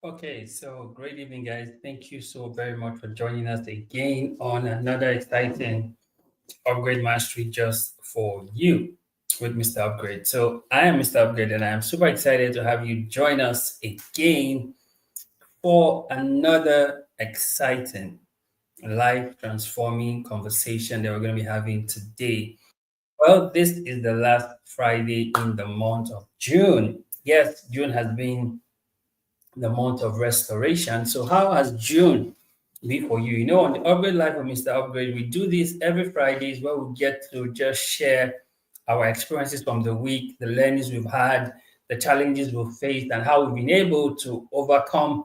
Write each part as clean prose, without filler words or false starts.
Okay, so great evening, guys. Thank you so very much for joining us again on another exciting Upgrade Mastery just for you with Mr. Upgrade. So, I am Mr. Upgrade, and I am super excited to have you join us again for another exciting life transforming conversation that we're going to be having today. Well, this is the last Friday in the month of June. Yes, June has been the month of restoration. So, how has June been for you? You know, on the Upgrade Life of Mr. Upgrade, we do this every Fridays where we get to just share our experiences from the week, the learnings we've had, the challenges we've faced, and how we've been able to overcome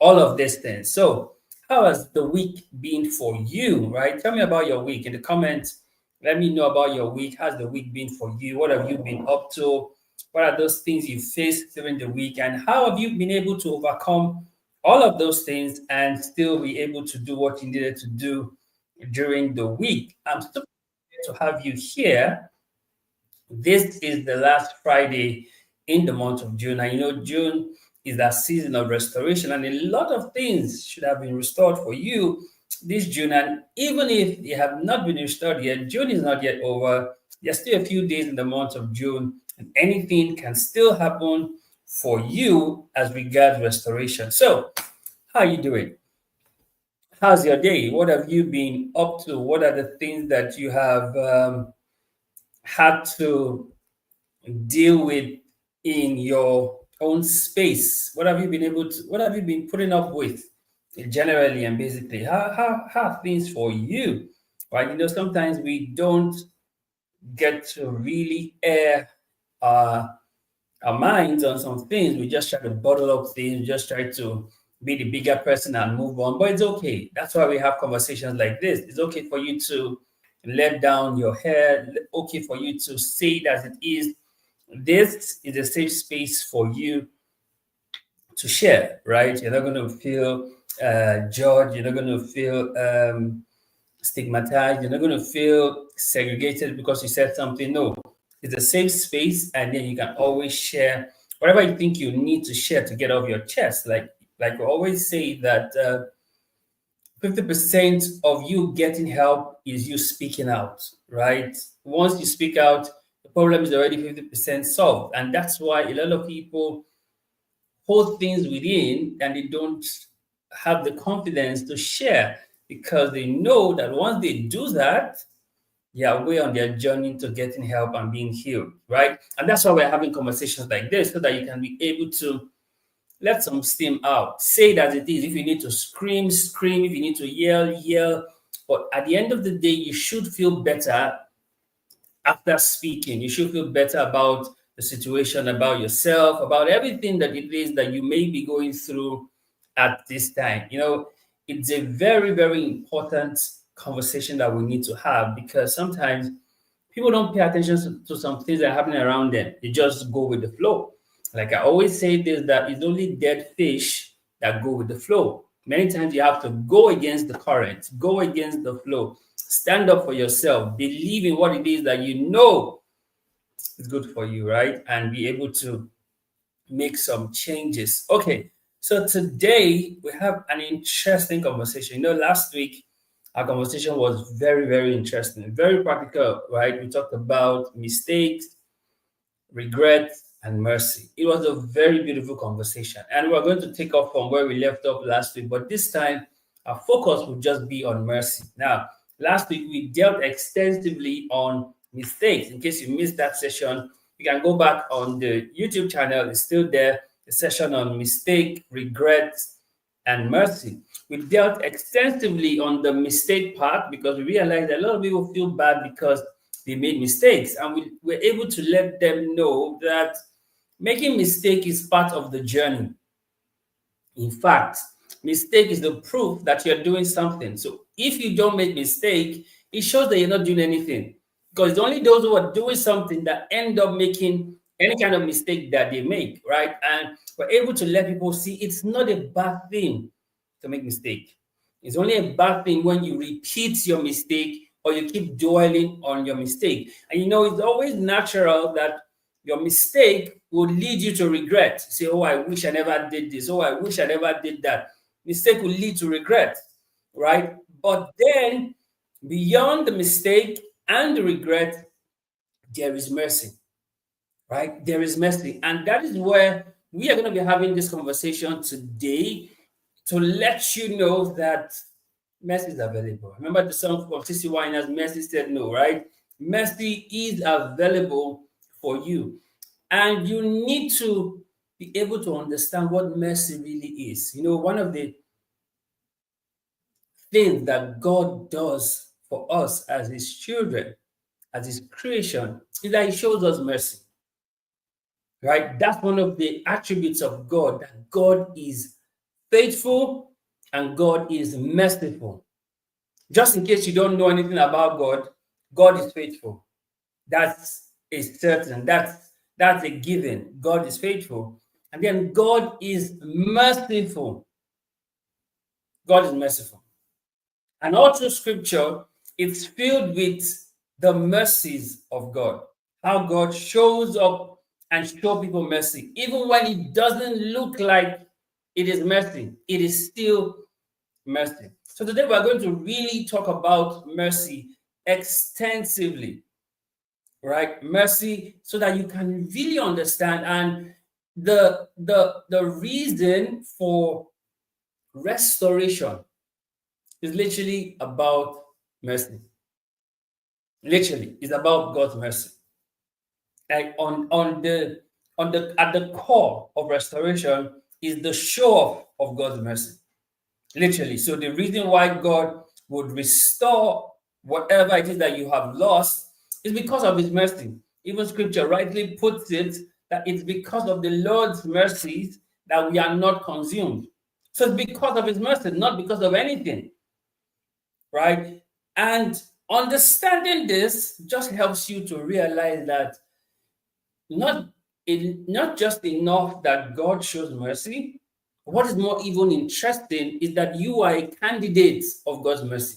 all of these things. So, how has the week been for you, right? Tell me about your week in the comments. Let me know about your week. How's the week been for you? What have you been up to? What are those things you faced during the week? And how have you been able to overcome all of those things and still be able to do what you needed to do during the week? I'm so glad to have you here. This is the last Friday in the month of June. And you know, June is that season of restoration, and a lot of things should have been restored for you this June. And even if they have not been restored yet, June is not yet over. There's still a few days in the month of June, and anything can still happen for you as regards restoration. So, how are you doing? How's your day? What have you been up to? What are the things that you have had to deal with in your own space? What have you been able to, what have you been putting up with generally and basically? How are things for you? Right? You know, sometimes we don't get to really air uh, our minds on some things. We just try to bottle up things, we just try to be the bigger person and move on. But it's okay. That's why we have conversations like this. It's okay for you to let down your hair, okay for you to say it as it is. This is a safe space for you to share, right? You're not going to feel judged. You're not going to feel stigmatized. You're not going to feel segregated because you said something. No, it's a safe space, and then you can always share whatever you think you need to share to get off your chest. Like we always say that 50% of you getting help is you speaking out, right? Once you speak out, the problem is already 50% solved. And that's why a lot of people hold things within and they don't have the confidence to share because they know that once they do that, they are way on their journey to getting help and being healed, right? And that's why we're having conversations like this so that you can be able to let some steam out. Say it as it is. If you need to scream, scream. If you need to yell, yell. But at the end of the day, you should feel better after speaking. You should feel better about the situation, about yourself, about everything that it is that you may be going through at this time. You know, it's a very, very important conversation that we need to have because sometimes people don't pay attention to some things that are happening around them. They just go with the flow. Like I always say this, that it's only dead fish that go with the flow. Many times you have to go against the current, go against the flow, stand up for yourself, believe in what it is that you know is good for you, right? And be able to make some changes. Okay, so today we have an interesting conversation. You know, last week our conversation was very, very interesting, very practical, right? We talked about mistakes, regret, and mercy. It was a very beautiful conversation. And we're going to take off from where we left off last week, but this time our focus will just be on mercy. Now, last week we dealt extensively on mistakes. In case you missed that session, you can go back on the YouTube channel, it's still there. The session on mistake, regret, and mercy. We dealt extensively on the mistake part because we realized that a lot of people feel bad because they made mistakes, and we were able to let them know that making mistake is part of the journey. In fact, mistake is the proof that you're doing something. So if you don't make mistake, it shows that you're not doing anything. Because it's only those who are doing something that end up making any kind of mistake that they make, right? And we're able to let people see it's not a bad thing to make mistake. It's only a bad thing when you repeat your mistake or you keep dwelling on your mistake. And you know, it's always natural that your mistake will lead you to regret. Say, oh, I wish I never did this. Oh, I wish I never did that. Mistake will lead to regret, right? But then beyond the mistake and the regret, there is mercy, right? There is mercy. And that is where we are going to be having this conversation today, to let you know that mercy is available. Remember the song from CC Winers, Mercy Said No, right? Mercy is available for you. And you need to be able to understand what mercy really is. You know, one of the things that God does for us as His children, as His creation, is that He shows us mercy. Right? That's one of the attributes of God, that God is faithful and God is merciful. Just in case you don't know anything about God, God is faithful. That's a certain, that's a given. God is faithful. And then God is merciful. God is merciful. And all through scripture, it's filled with the mercies of God. How God shows up and show people mercy. Even when it doesn't look like it is mercy, it is still mercy. So today we're going to really talk about mercy extensively, right? Mercy, so that you can really understand. And the reason for restoration is literally about mercy. Literally, it's about God's mercy. Like at the core of restoration is the show off of God's mercy. Literally. So the reason why God would restore whatever it is that you have lost is because of His mercy. Even scripture rightly puts it that it's because of the Lord's mercies that we are not consumed. So it's because of His mercy, not because of anything. Right? And understanding this just helps you to realize that not just enough that God shows mercy. What is more even interesting is that you are a candidate of God's mercy.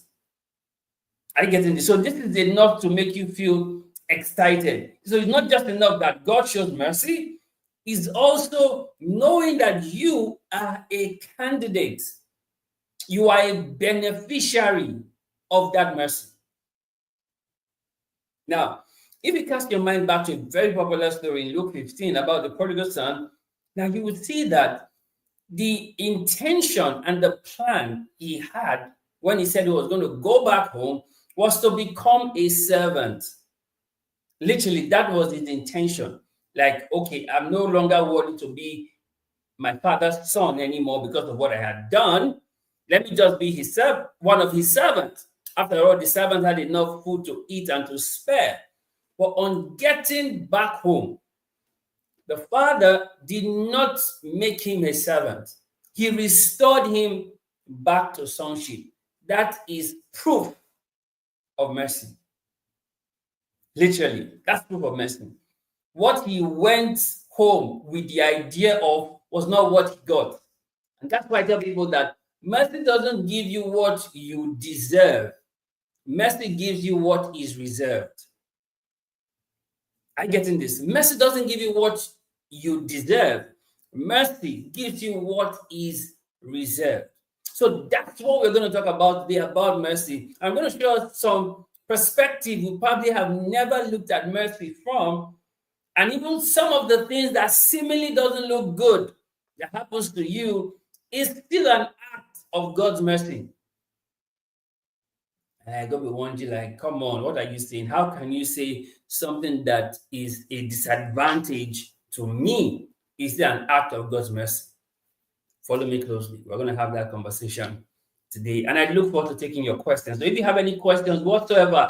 Are you getting this? So this is enough to make you feel excited. So it's not just enough that God shows mercy, it's also knowing that you are a candidate. You are a beneficiary of that mercy. Now, if you cast your mind back to a very popular story in Luke 15 about the prodigal son, now you will see that the intention and the plan he had when he said he was going to go back home was to become a servant. Literally, that was his intention. Like, okay, I'm no longer worthy to be my father's son anymore because of what I had done. Let me just be one of his servants. After all, the servant had enough food to eat and to spare. But on getting back home, the father did not make him a servant. He restored him back to sonship. That is proof of mercy. Literally, that's proof of mercy. What he went home with the idea of was not what he got. And that's why I tell people that mercy doesn't give you what you deserve. Mercy gives you what is reserved. I'm getting this. Mercy doesn't give you what you deserve. Mercy gives you what is reserved. So that's what we're going to talk about today, about mercy. I'm going to show some perspective you probably have never looked at mercy from, and even some of the things that seemingly doesn't look good that happens to you is still an act of God's mercy. And I gotta be wondering, like, come on, what are you saying? How can you say something that is a disadvantage to me is an act of God's mercy? Follow me closely. We're going to have that conversation today. And I look forward to taking your questions. So if you have any questions whatsoever,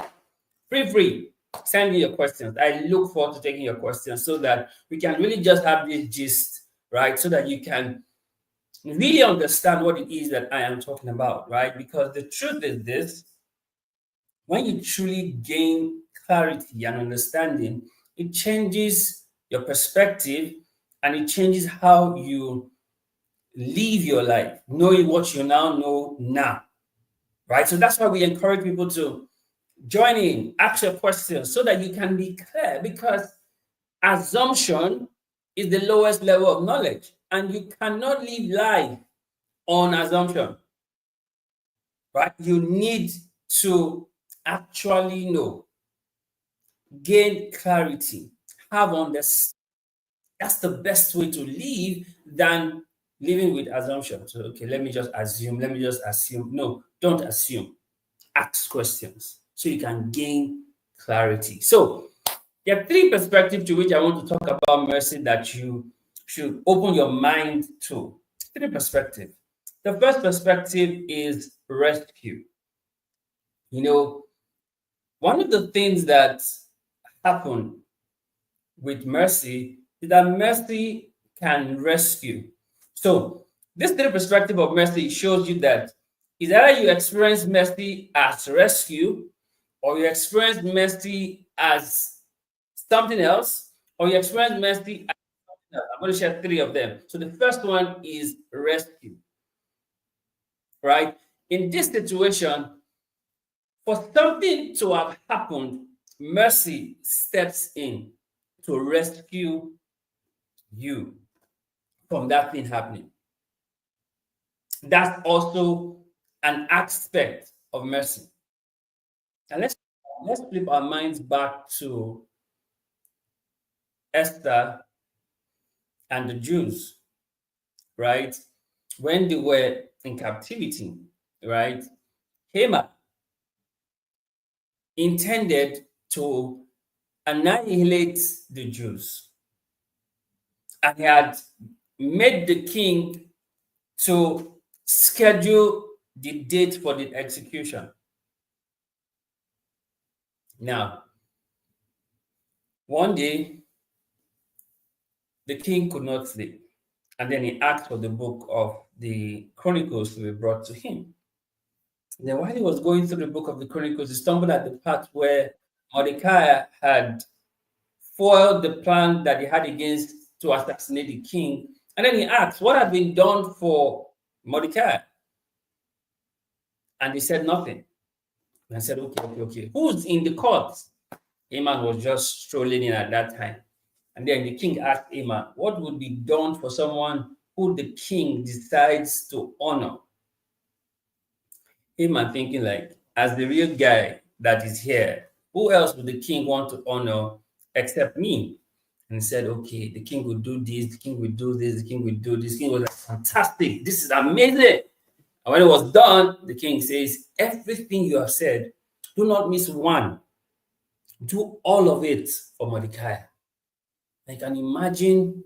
feel free. Send me your questions. I look forward to taking your questions so that we can really just have this gist, right? So that you can really understand what it is that I am talking about, right? Because the truth is this: when you truly gain clarity and understanding, it changes your perspective and it changes how you live your life, knowing what you now know now, right? So that's why we encourage people to join in, ask your questions so that you can be clear, because Assumption is the lowest level of knowledge, and you cannot live life on assumption, right? You need to actually know, gain clarity, have understanding. That's the best way to live than living with assumption. So, okay, let me just assume, let me just assume. No, don't assume. Ask questions so you can gain clarity. So, there are three perspectives to which I want to talk about mercy that you should open your mind to. Three perspectives. The first perspective is rescue. You know, one of the things that happen with mercy is that mercy can rescue. So, this three perspective of mercy shows you that is either you experience mercy as rescue, or you experience mercy as something else, or you experience mercy as something else. I'm going to share three of them. So, the first one is rescue, right? In this situation, for something to have happened, mercy steps in to rescue you from that thing happening. That's also an aspect of mercy. And let's flip our minds back to Esther and the Jews, right? When they were in captivity, right? Haman intended to annihilate the Jews, and he had made the king to schedule the date for the execution. Now, one day, the king could not sleep, and then he asked for the book of the Chronicles to be brought to him. And then while he was going through the book of the Chronicles, he stumbled at the part where Mordecai had foiled the plan that he had against to assassinate the king. And then he asked, what had been done for Mordecai? And he said nothing. And I said, okay. Who's in the court? Haman was just strolling in at that time. And then the king asked Haman, what would be done for someone who the king decides to honor? Haman thinking like, as the real guy that is here, who else would the king want to honor except me? And he said, okay, the king will do this, the king will do this, the king will do this. The king was like, fantastic, this is amazing. And when it was done, the king says, everything you have said, do not miss one. Do all of it for Mordecai. I can imagine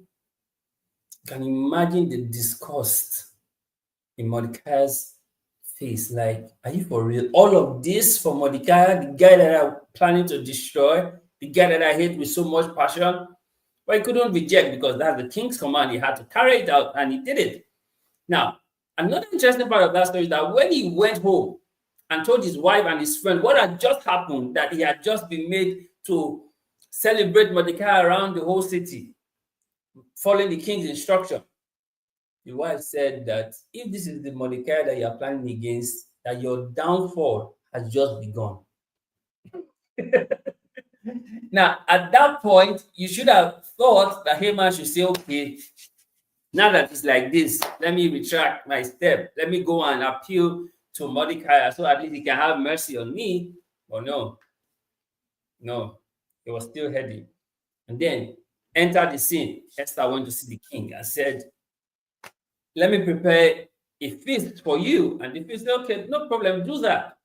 the disgust in Mordecai's face. Like, are you for real? All of this for Mordecai, the guy that I'm planning to destroy, the guy that I hate with so much passion? But he couldn't reject because that's the king's command. He had to carry it out, and he did it. Now, another interesting part of that story is that when he went home and told his wife and his friend what had just happened, that he had just been made to celebrate Mordecai around the whole city, following the king's instruction, the wife said that if this is the Mordecai that you are planning against, that your downfall has just begun. Now, at that point, you should have thought that Haman should say, okay, now that it's like this, let me retract my step. Let me go and appeal to Mordecai so at least he can have mercy on me. But no, he was still heading. And then entered the scene. Esther went to see the king and said, let me prepare a feast for you. And the feast said, okay, no problem, do that.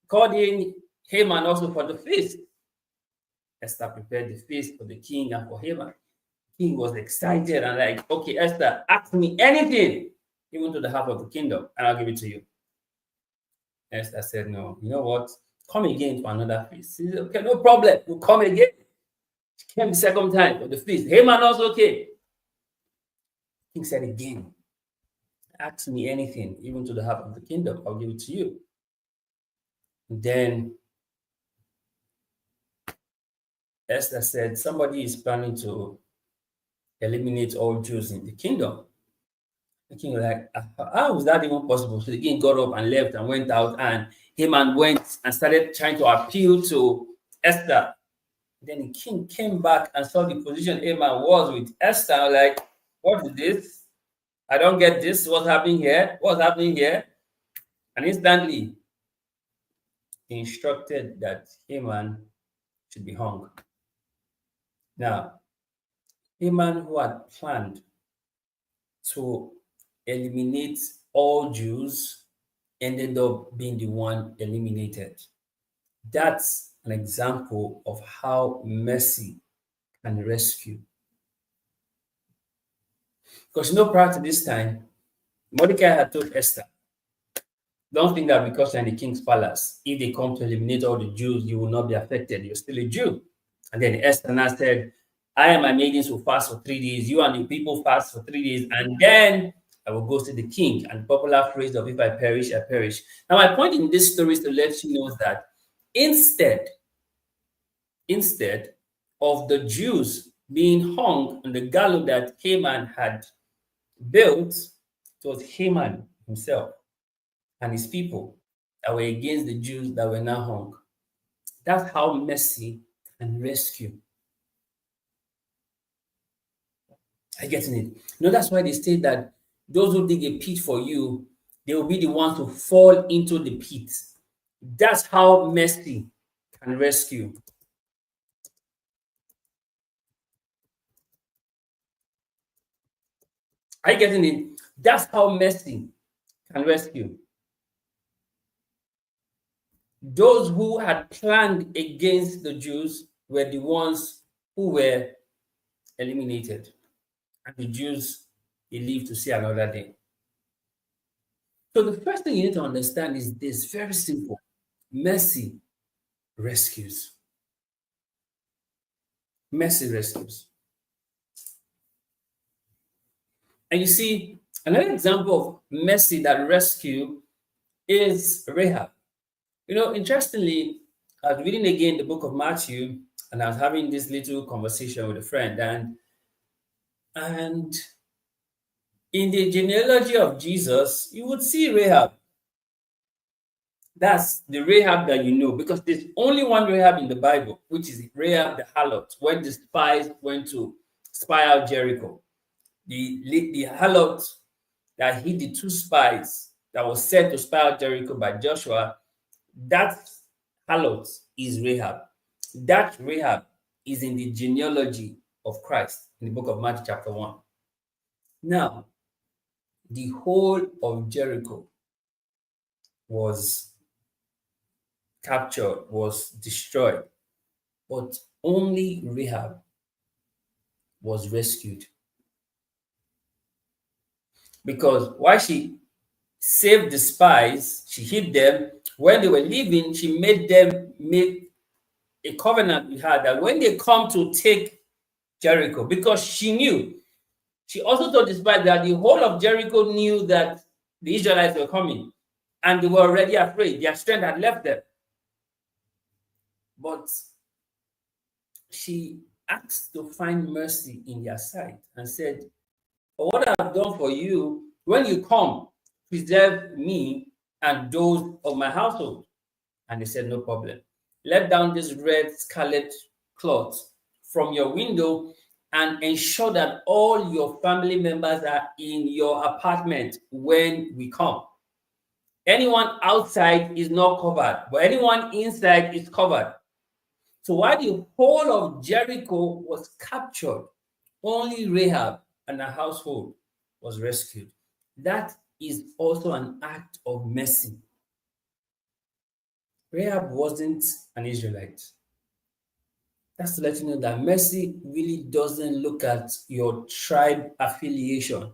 Called in Haman also for the feast. Esther prepared the feast for the king and for Haman. King was excited and like, okay, Esther, ask me anything, even to the half of the kingdom, and I'll give it to you. Esther said, no, you know what? Come again for another feast. He said, okay, no problem. We'll come again. She came the second time for the feast. Haman also came. King said again, ask me anything, even to the half of the kingdom, I'll give it to you. And then Esther said, somebody is planning to eliminate all Jews in the kingdom. The king was like, how is that even possible? So the king got up and left and went out, and Haman went and started trying to appeal to Esther. Then the king came back and saw the position Haman was with Esther. Like, what is this? I don't get this. What's happening here? What's happening here? And instantly, he instructed that Haman should be hung. Now, Haman, who had planned to eliminate all Jews, ended up being the one eliminated. That's an example of how mercy can rescue. Because prior to this time, Mordecai had told Esther, don't think that because you're in the king's palace, if they come to eliminate all the Jews, you will not be affected. You're still a Jew. And then Esther now said, I and my maidens will fast for 3 days. You and the people fast for 3 days. And then I will go to the king. And popular phrase of if I perish, I perish. Now, my point in this story is to let you know that instead of the Jews being hung on the gallows that Haman had built, it was Haman himself and his people that were against the Jews that were now hung. That's how mercy can rescue. Are you getting it? That's why they say that those who dig a pit for you, they will be the ones to fall into the pit. That's how mercy can rescue. Are you getting it? That's how mercy can rescue. Those who had planned against the Jews were the ones who were eliminated. And the Jews, they lived to see another day. So the first thing you need to understand is this, very simple. Mercy rescues. Mercy rescues. And you see, another example of mercy that rescue is Rahab. Interestingly, I was reading again the book of Matthew, and I was having this little conversation with a friend, and in the genealogy of Jesus, you would see Rahab. That's the Rahab that you know, because there's only one Rahab in the Bible, which is Rahab the harlot, when the spies went to spy out Jericho. The harlot that hid the 2 spies that was sent to spy out Jericho by Joshua, that harlot is Rahab. That Rahab is in the genealogy of Christ in the book of Matthew chapter 1. Now, the whole of Jericho was captured, was destroyed, but only Rahab was rescued. Because while she saved the spies, she hid them. When they were leaving, she made them make a covenant with her that when they come to take Jericho, because she knew, she also told the spies that the whole of Jericho knew that the Israelites were coming, and they were already afraid. Their strength had left them. But she asked to find mercy in their sight and said, for what I have done for you, when you come, preserve me and those of my household. And they said, no problem. Let down this red scarlet cloth from your window and ensure that all your family members are in your apartment when we come. Anyone outside is not covered, but anyone inside is covered. So while the whole of Jericho was captured, only Rahab and her household was rescued. That is also an act of mercy. Rahab wasn't an Israelite. That's to let you know that mercy really doesn't look at your tribe affiliation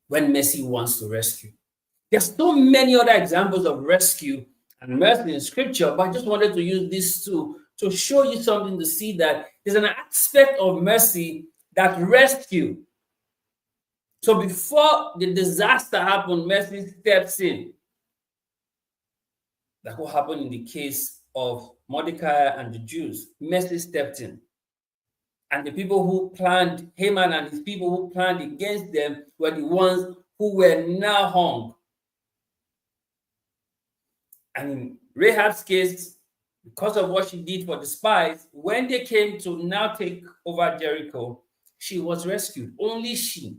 when mercy wants to rescue. There's so many other examples of rescue and mercy in scripture, but I just wanted to use these two to show you something, to see that there's an aspect of mercy that rescue. So before the disaster happened, mercy steps in. That's what happened in the case of Mordecai and the Jews. Mercy stepped in. And the people who planned, Haman and his people who planned against them, were the ones who were now hung. And in Rahab's case, because of what she did for the spies, when they came to now take over Jericho, she was rescued. Only she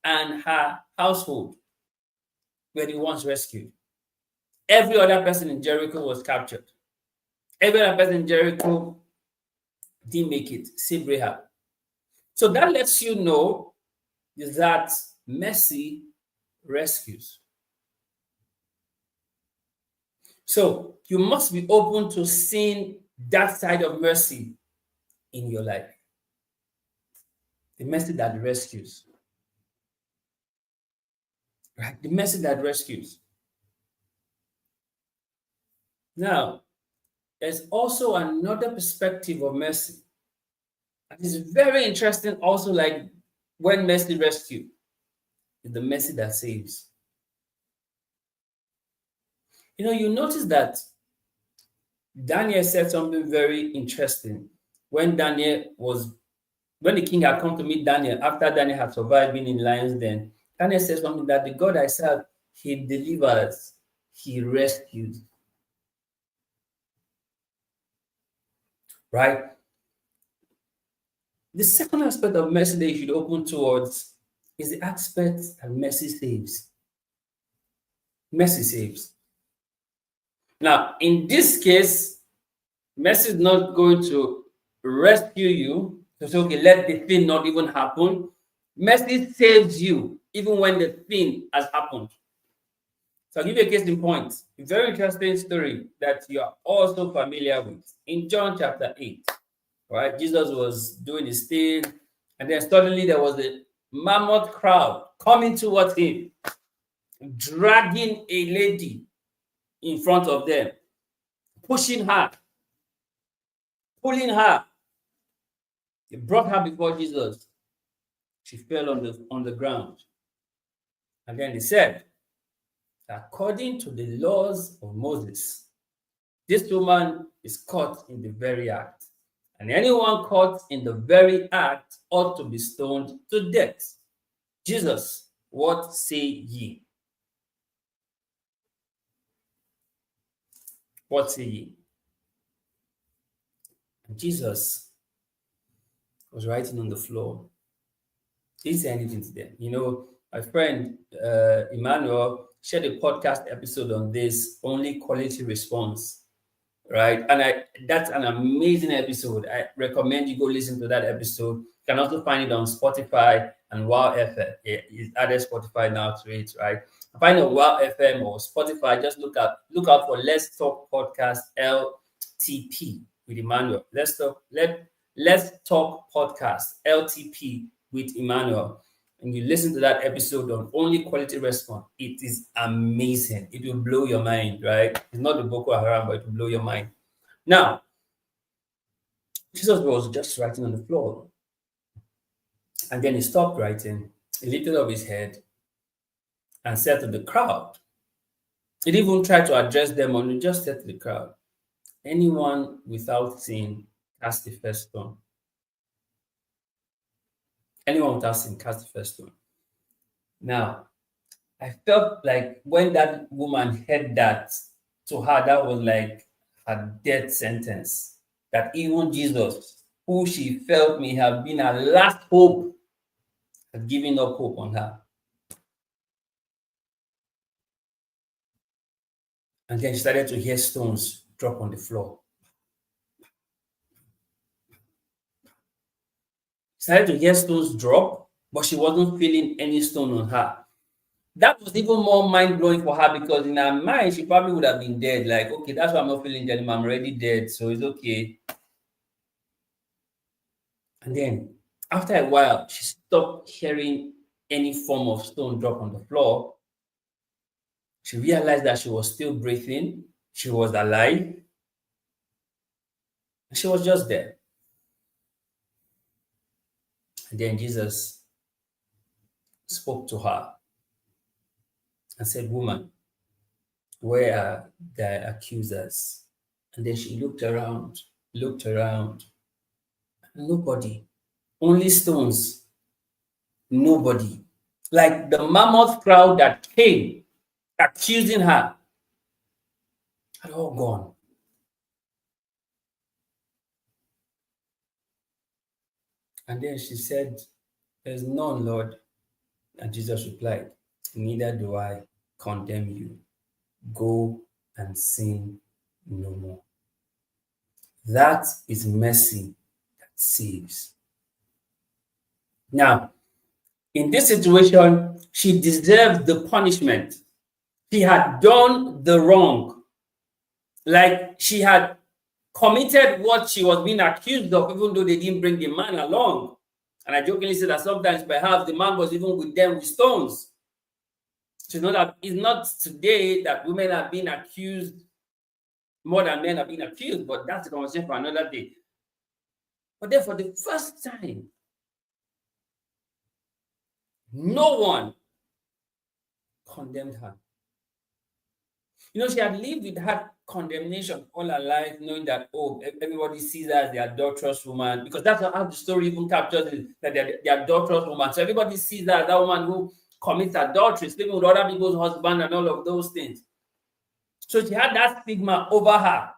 and her household were the ones rescued. Every other person in Jericho was captured. Every other person in Jericho didn't make it, save Rahab. So that lets you know that mercy rescues. So you must be open to seeing that side of mercy in your life. The mercy that rescues. Right? The mercy that rescues. Now, there's also another perspective of mercy. And it's very interesting also, like when mercy rescue, is the mercy that saves. You notice that Daniel said something very interesting when the king had come to meet Daniel after Daniel had survived being in lion's den. Daniel said something that the God I serve, he delivers, he rescues. Right? The second aspect of mercy that you should open towards is the aspect that mercy saves. Mercy saves. Now, in this case, mercy is not going to rescue you to say, okay, let the thing not even happen. Mercy saves you even when the thing has happened. So I'll give you a case in point. A very interesting story that you are also familiar with. In John chapter 8, right? Jesus was doing his thing, and then suddenly there was a mammoth crowd coming towards him, dragging a lady in front of them, pushing her, pulling her. They brought her before Jesus. She fell on the ground. And then they said, according to the laws of Moses, this woman is caught in the very act. And anyone caught in the very act ought to be stoned to death. Jesus, what say ye? What say ye? And Jesus was writing on the floor. He didn't say anything to them. My friend Emmanuel shared a podcast episode on this, only quality response, right? And that's an amazing episode. I recommend you go listen to that episode. You can also find it on Spotify and Wow FM. It's added Spotify now to it, right? Find it on Wow FM or Spotify. Just look out for Let's Talk Podcast LTP with Emmanuel. Let's Talk Podcast LTP with Emmanuel. And you listen to that episode on only quality response. It is amazing. It will blow your mind, right? It's not the Boko Haram, but it will blow your mind. Now, Jesus was just writing on the floor. And then he stopped writing. He lifted up his head and said to the crowd, he didn't even try to address them, only just said to the crowd, anyone without sin, cast the first stone. Anyone without sin, cast the first stone. Now, I felt like when that woman heard that, to her, that was like a death sentence. That even Jesus, who she felt may have been her last hope, had given up hope on her. And then she started to hear stones drop on the floor. Started to hear stones drop, but she wasn't feeling any stone on her. That was even more mind-blowing for her, because in her mind, she probably would have been dead. Like, okay, that's why I'm not feeling dead. I'm already dead, so it's okay. And then, after a while, she stopped hearing any form of stone drop on the floor. She realized that she was still breathing. She was alive. And she was just there. And then Jesus spoke to her and said, woman, where are thy accusers? And then she looked around, nobody, only stones, nobody. Like the mammoth crowd that came accusing her had all gone. And then she said, "There's none, Lord." And Jesus replied, "Neither do I condemn you. Go and sin no more." That is mercy that saves. Now, in this situation, she deserved the punishment. She had done the wrong. Like she had committed what she was being accused of, even though they didn't bring the man along. And I jokingly say that sometimes perhaps the man was even with them with stones. So it's not today that women are being accused more than men are being accused, but that's a conversation for another day. But then for the first time, no one condemned her. She had lived with that condemnation all her life, knowing that, oh, everybody sees her as the adulterous woman, because that's how the story even captures it, that they're the adulterous woman. So everybody sees her as that woman who commits adultery, sleeping with other people's husband and all of those things. So she had that stigma over her.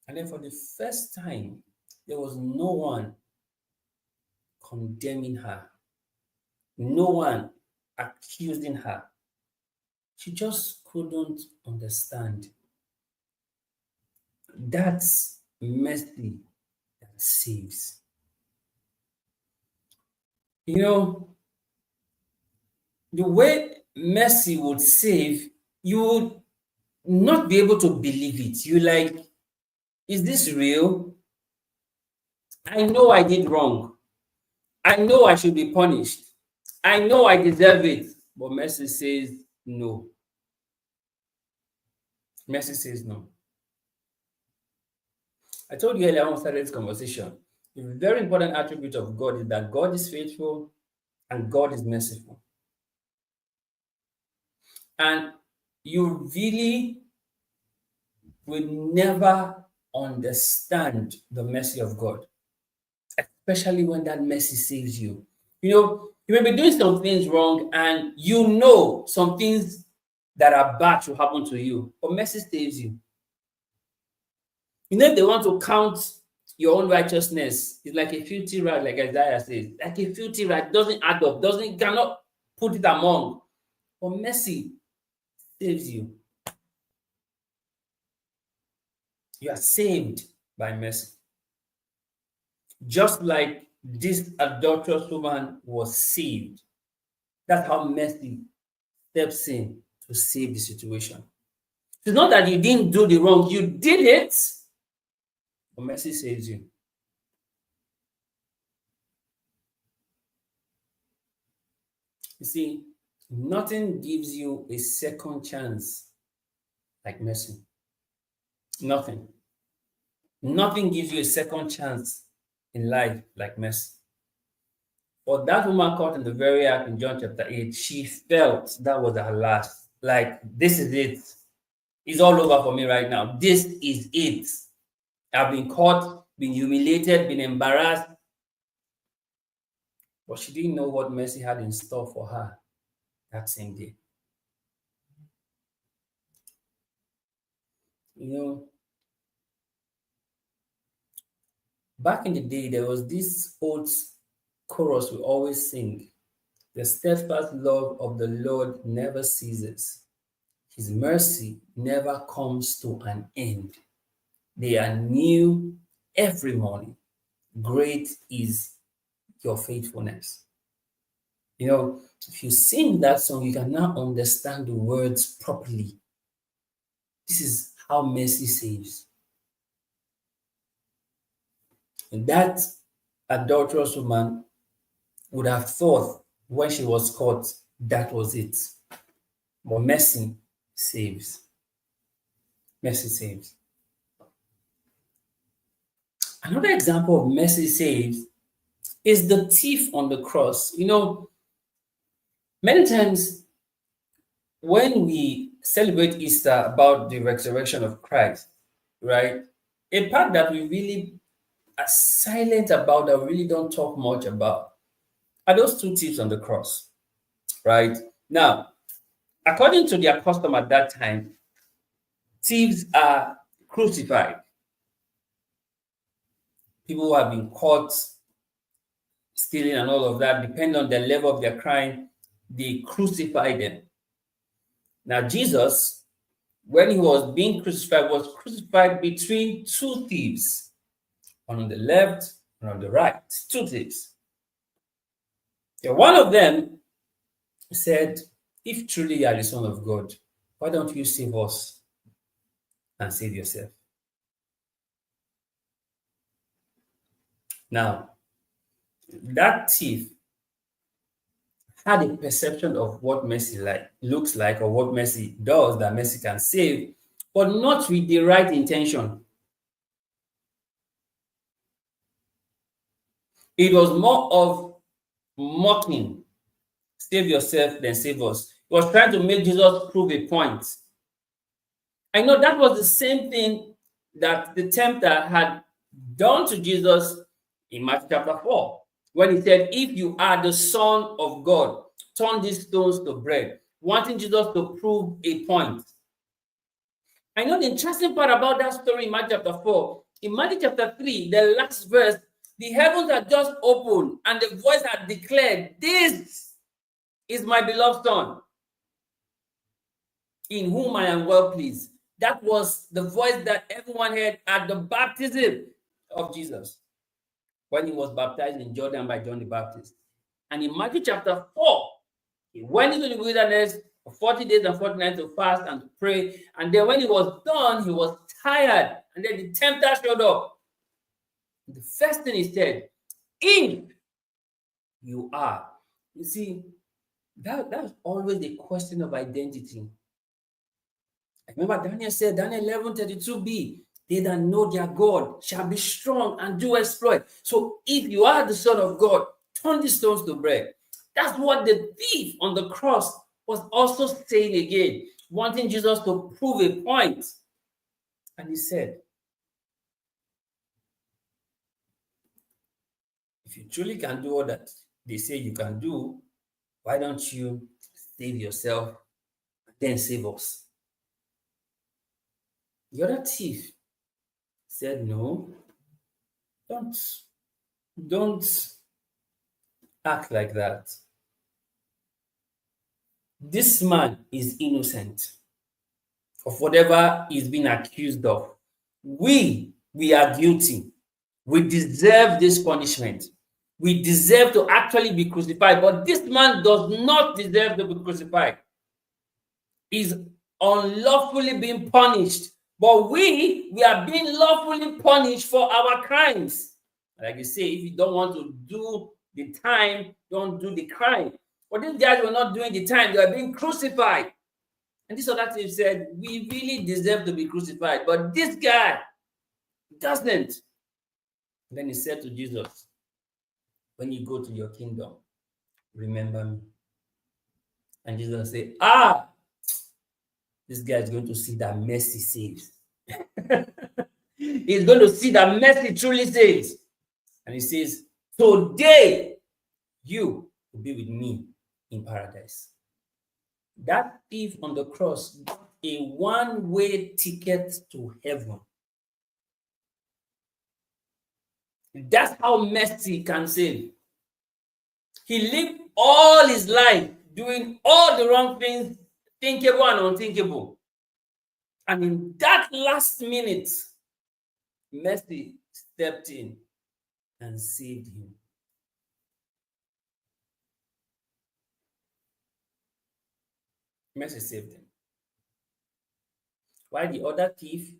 And then for the first time, there was no one condemning her, no one accusing her. She just couldn't understand. That's mercy that saves. The way mercy would save, you would not be able to believe it. You like, is this real? I know I did wrong. I know I should be punished. I know I deserve it. But mercy says no. Mercy says no. I told you earlier when we started this conversation, a very important attribute of God is that God is faithful and God is merciful. And you really will never understand the mercy of God, especially when that mercy saves you. You may be doing some things wrong and some things that are bad to happen to you, but mercy saves you. If they want to count your own righteousness, it's like a filthy rag, like Isaiah says. Like a filthy rag, doesn't add up, cannot put it among. But mercy saves you. You are saved by mercy. Just like this adulterous woman was saved. That's how mercy steps in to save the situation. It's not that you didn't do the wrong, you did it, but mercy saves you. You see, nothing gives you a second chance like mercy. Nothing. Nothing gives you a second chance in life like mercy. For that woman caught in the very act in John chapter 8, she felt that was her last. Like, this is it. It's all over for me right now. This is it. I've been caught, been humiliated, been embarrassed. But she didn't know what mercy had in store for her that same day. Back in the day, there was this old chorus we always sing. The steadfast love of the Lord never ceases. His mercy never comes to an end. They are new every morning. Great is your faithfulness. If you sing that song, you can now understand the words properly. This is how mercy saves. And that adulterous woman would have thought when she was caught, that was it. But mercy saves. Mercy saves. Another example of mercy saves is the thief on the cross. Many times when we celebrate Easter about the resurrection of Christ, right? A part that we really are silent about, that we really don't talk much about, are those two thieves on the cross, right? Now, according to their custom at that time, thieves are crucified. people who have been caught stealing and all of that, depending on the level of their crime, they crucify them. Now, Jesus, when he was crucified between two thieves, one on the left and on the right, two thieves. One of them said, if truly you are the Son of God, why don't you save us and save yourself? Now, that thief had a perception of what mercy looks like, or what mercy does, that mercy can save, but not with the right intention. It was more of mocking, save yourself, then save us. He was trying to make Jesus prove a point. I know that was the same thing that the tempter had done to Jesus in Matthew chapter 4, when he said, if you are the Son of God, turn these stones to bread, wanting Jesus to prove a point. I know the interesting part about that story in Matthew chapter 4. In Matthew chapter 3, the last verse, the heavens had just opened and the voice had declared, this is my beloved Son, in whom I am well pleased. That was the voice that everyone heard at the baptism of Jesus, when he was baptized in Jordan by John the Baptist. And in Matthew chapter 4, he went into the wilderness for 40 days and 40 nights to fast and to pray. And then when he was done, he was tired. And then the tempter showed up. The first thing he said, if you are. You see, that's always the question of identity. I remember Daniel said, Daniel 11:32b, they that know their God shall be strong and do exploit. So if you are the Son of God, turn these stones to bread. That's what the thief on the cross was also saying again, wanting Jesus to prove a point. And he said, if you truly can do all that they say you can do, why don't you save yourself and then save us? The other thief said, no, don't act like that. This man is innocent of whatever he's been accused of. We are guilty. We deserve this punishment. We deserve to actually be crucified, but this man does not deserve to be crucified. He's unlawfully being punished, but we are being lawfully punished for our crimes. Like you say, if you don't want to do the time, don't do the crime. But these guys were not doing the time, they were being crucified. And this other thief said, we really deserve to be crucified, but this guy doesn't. And then he said to Jesus, when you go to your kingdom, remember me. And Jesus said, this guy is going to see that mercy saves. He's going to see that mercy truly saves. And he says, today you will be with me in paradise. That thief on the cross got a one-way ticket to heaven. That's how mercy can save. He lived all his life doing all the wrong things, thinkable and unthinkable. And in that last minute, mercy stepped in and saved him. Mercy saved him. While the other thief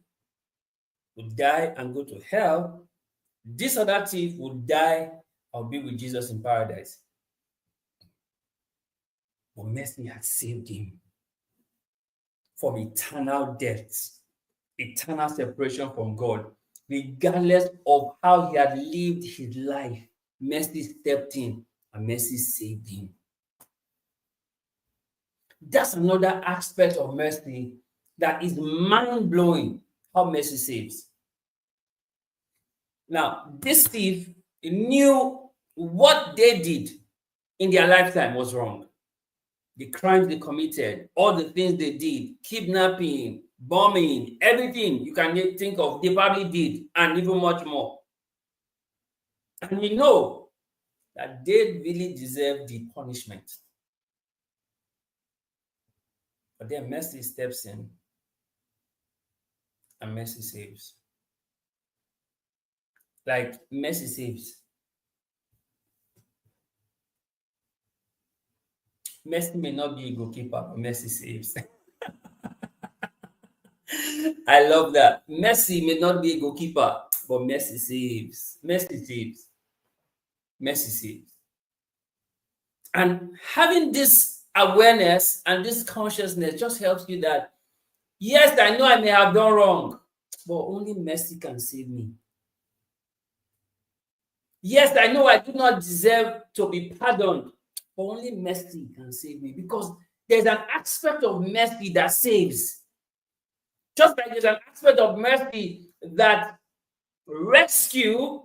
would die and go to hell, this other thief would die and be with Jesus in paradise. But mercy had saved him from eternal death, eternal separation from God. Regardless of how he had lived his life, mercy stepped in and mercy saved him. That's another aspect of mercy that is mind-blowing, how mercy saves. Now, this thief knew what they did in their lifetime was wrong. The crimes they committed, all the things they did, kidnapping, bombing, everything you can think of, they probably did, and even much more. And you know that they really deserve the punishment. But then mercy steps in and mercy saves. Like mercy saves. Mercy may not be a goalkeeper, but mercy saves. I love that. Mercy may not be a goalkeeper, but mercy saves. Mercy saves. Mercy saves. And having this awareness and this consciousness just helps you that, yes, I know I may have done wrong, but only mercy can save me. Yes, I know I do not deserve to be pardoned, but only mercy can save me, because there's an aspect of mercy that saves. Just like there's an aspect of mercy that rescue,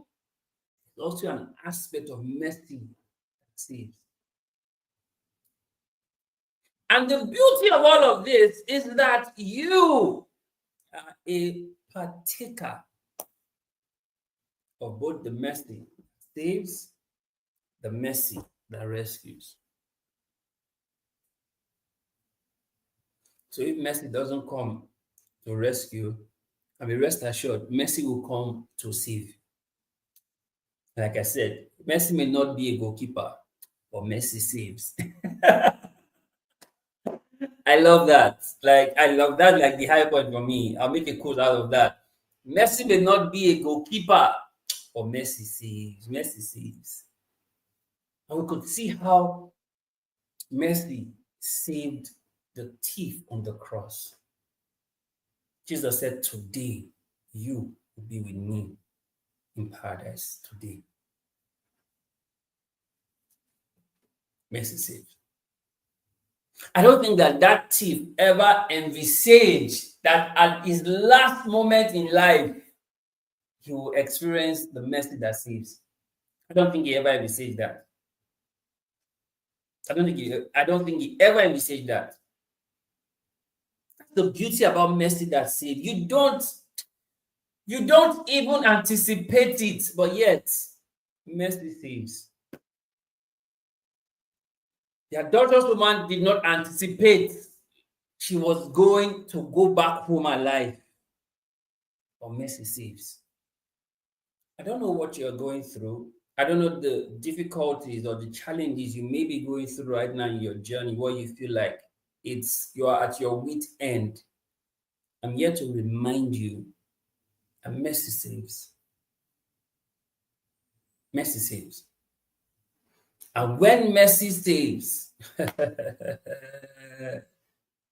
there's also an aspect of mercy that saves. And the beauty of all of this is that you are a partaker of both the mercy that saves, the mercy that rescues. So if mercy doesn't come to rescue, I mean, rest assured, mercy will come to save. Like I said, mercy may not be a goalkeeper, but mercy saves. I love that. Like, I love that, like the high point for me. I'll make a quote out of that. Mercy may not be a goalkeeper, but mercy saves. Mercy saves. And we could see how mercy saved the thief on the cross. Jesus said, today you will be with me in paradise today. Mercy saved. I don't think that thief ever envisaged that at his last moment in life, he will experience the mercy that saves. I don't think he ever envisaged that. I don't think he ever envisaged that. That's the beauty about mercy that saves. You don't even anticipate it, but yet mercy saves. The adulterous woman did not anticipate she was going to go back home alive, but mercy saves. I don't know what you're going through. I don't know the difficulties or the challenges you may be going through right now in your journey, where you feel like you are at your wit's end. I'm here to remind you that mercy saves. Mercy saves. And when mercy saves,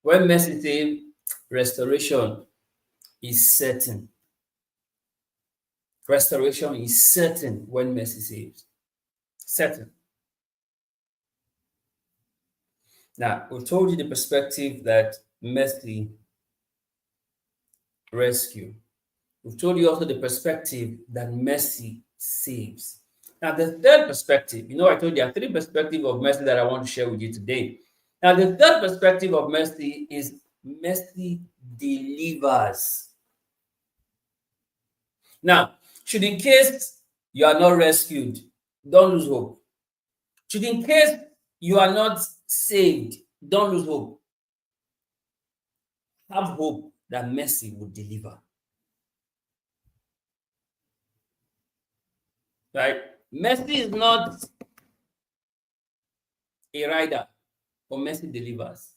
when mercy saves, restoration is certain. Restoration is certain when mercy saves. Certain. Now, we told you the perspective that mercy rescue. We've told you also the perspective that mercy saves. Now, the third perspective, I told you there are three perspectives of mercy that I want to share with you today. Now, the third perspective of mercy is mercy delivers. Now, should in case you are not rescued, don't lose hope. Should in case you are not saved, don't lose hope. Have hope that mercy will deliver. Right? Mercy is not a rider, but mercy delivers.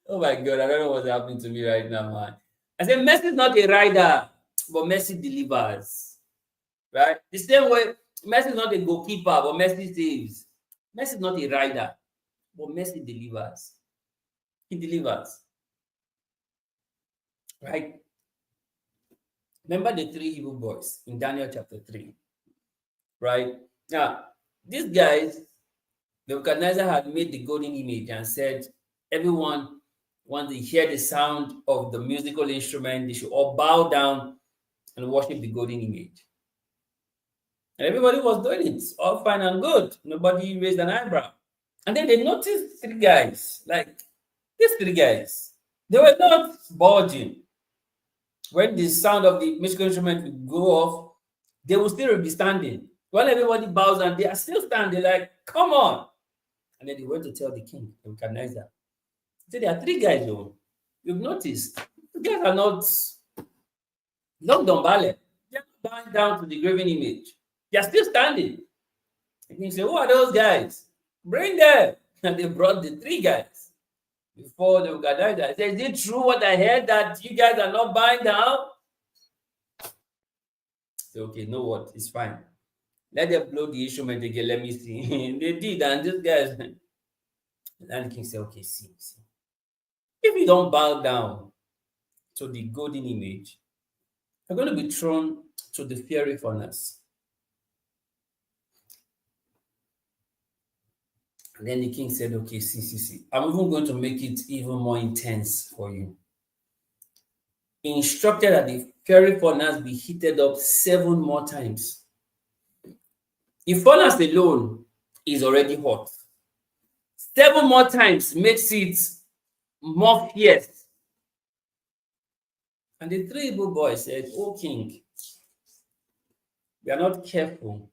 Oh my God, I don't know what's happening to me right now, man. I said, mercy is not a rider, but mercy delivers. Right? The same way, mercy is not a goalkeeper, but mercy saves. Mercy is not a rider, but mercy delivers. He delivers. Right? Remember the three Hebrew boys in Daniel chapter 3. Right? Now, these guys, Nebuchadnezzar had made the golden image and said, everyone, when they hear the sound of the musical instrument, they should all bow down and worship the golden image. And everybody was doing it, all fine and good. Nobody raised an eyebrow. And then they noticed three guys, like these three guys. They were not budging. When the sound of the musical instrument would go off, they will still be standing. While everybody bows and they are still standing, like, come on. And then they went to tell the king, Nebuchadnezzar. So there are three guys, though. You've noticed. The guys are not ballet. They are not bowing down to the graven image. They are still standing. And you say, who are those guys? Bring them. And they brought the three guys before Nebuchadnezzar. He said, is it true what I heard that you guys are not bowing down? Say, okay, you know what? It's fine. Let them blow the instrument again. Let me see. They did, and these guys. And the king said, okay, see. If you don't bow down to the golden image, you're going to be thrown to the fiery furnace. And then the king said, okay, see. I'm even going to make it even more intense for you. He instructed that the fiery furnace be heated up 7 more times. The furnace alone is already hot. 7 more times makes it more fierce. And the 3 Hebrew boys said, "O king, we are not careful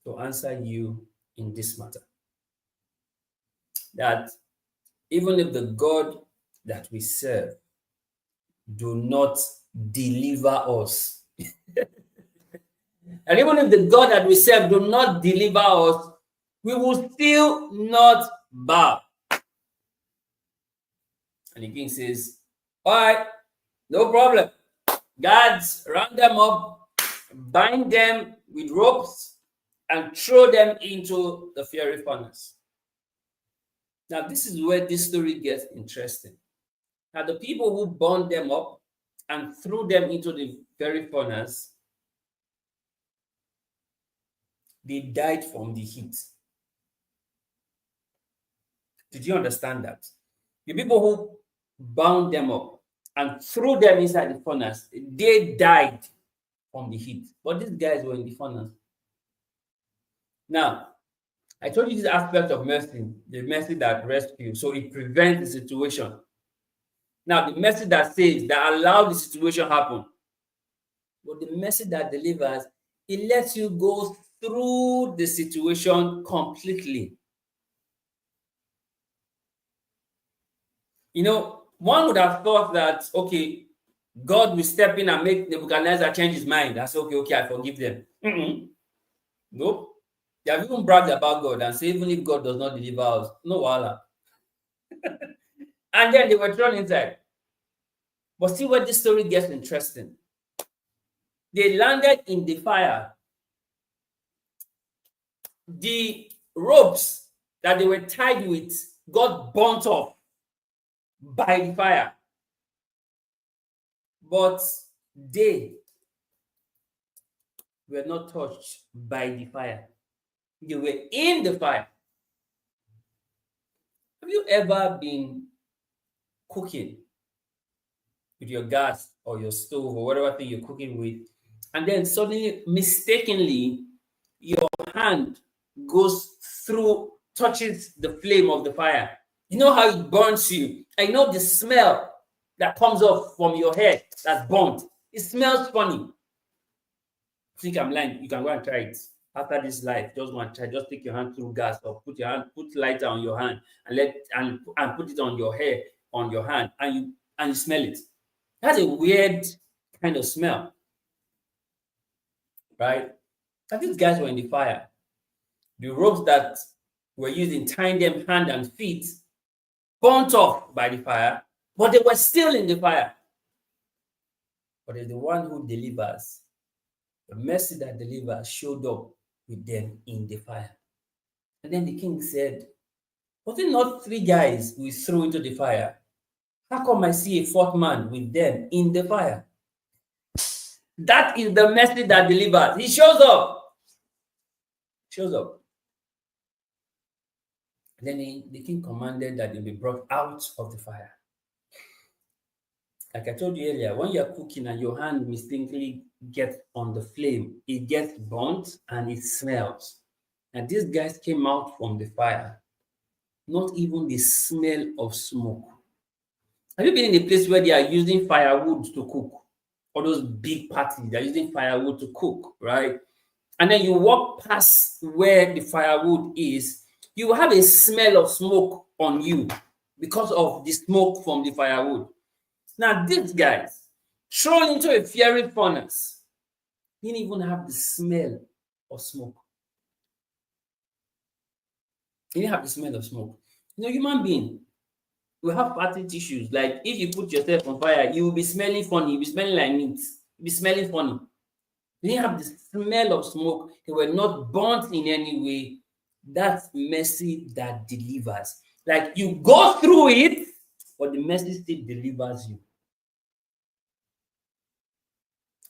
to answer you in this matter. That even if the God that we serve do not deliver us, and even if the God that we serve do not deliver us, we will still not bow." And the king says, all right, no problem. Guards, round them up, bind them with ropes, and throw them into the fiery furnace. Now, this is where this story gets interesting. Now, the people who burned them up and threw them into the fiery furnace, they died from the heat. Did you understand that? The people who bound them up and threw them inside the furnace, they died from the heat. But these guys were in the furnace. Now, I told you this aspect of mercy, the mercy that rescues, so it prevents the situation. Now, the mercy that saves, that allows the situation happen. But the mercy that delivers, it lets you go through the situation completely. You know, one would have thought that, okay, God will step in and make Nebuchadnezzar change his mind. That's okay, I forgive them. Nope. They have even bragged about God and say, even if God does not deliver us, no wala. And then they were thrown inside. But see where this story gets interesting. They landed in the fire. The ropes that they were tied with got burnt off by the fire. But they were not touched by the fire. They were in the fire. Have you ever been cooking with your gas or your stove or whatever thing you're cooking with, and then suddenly, mistakenly, your hand goes through, touches the flame of the fire? You know how it burns you. I know the smell that comes off from your head that's burnt. It smells funny. I think I'm lying. You can go and try it. After this life, just go and try. Just take your hand through gas or put lighter on your hand and put it on your hair, on your hand, and you smell it. That's a weird kind of smell, right? And these guys were in the fire. The ropes that were used in tying them hand and feet burnt off by the fire, but they were still in the fire. But it's the one who delivers. The mercy that delivers showed up with them in the fire. And then the king said, was it not 3 guys we threw into the fire? How come I see a 4th man with them in the fire? That is the mercy that delivers. He shows up. And then the king commanded that they be brought out of the fire. Like I told you earlier, when you're cooking and your hand mistakenly gets on the flame, it gets burnt and it smells. And these guys came out from the fire, not even the smell of smoke. Have you been in a place where they are using firewood to cook? All those big parties, they're using firewood to cook, right? and then you walk past where the firewood is, you will have a smell of smoke on you because of the smoke from the firewood. Now, these guys thrown into a fiery furnace didn't even have the smell of smoke. They didn't have the smell of smoke. Human being will have fatty tissues. Like if you put yourself on fire, you will be smelling funny. You'll be smelling like meat. You'll be smelling funny. They didn't have the smell of smoke. They were not burnt in any way. That's mercy that delivers. Like you go through it, but the mercy still delivers you.